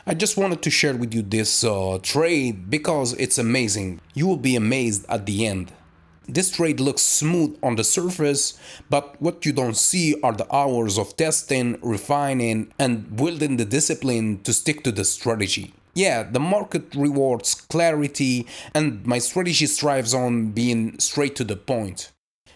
I just wanted to share with you this trade because it's amazing. You will be amazed at the end. This trade looks smooth on the surface, but what you don't see are the hours of testing, refining, and building the discipline to stick to the strategy. Yeah, the market rewards clarity, and my strategy strives on being straight to the point.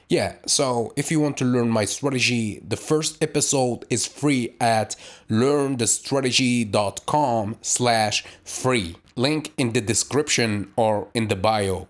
Yeah, so if you want to learn my strategy, the first episode is free at learnthestrategy.com/free. Link in the description or in the bio.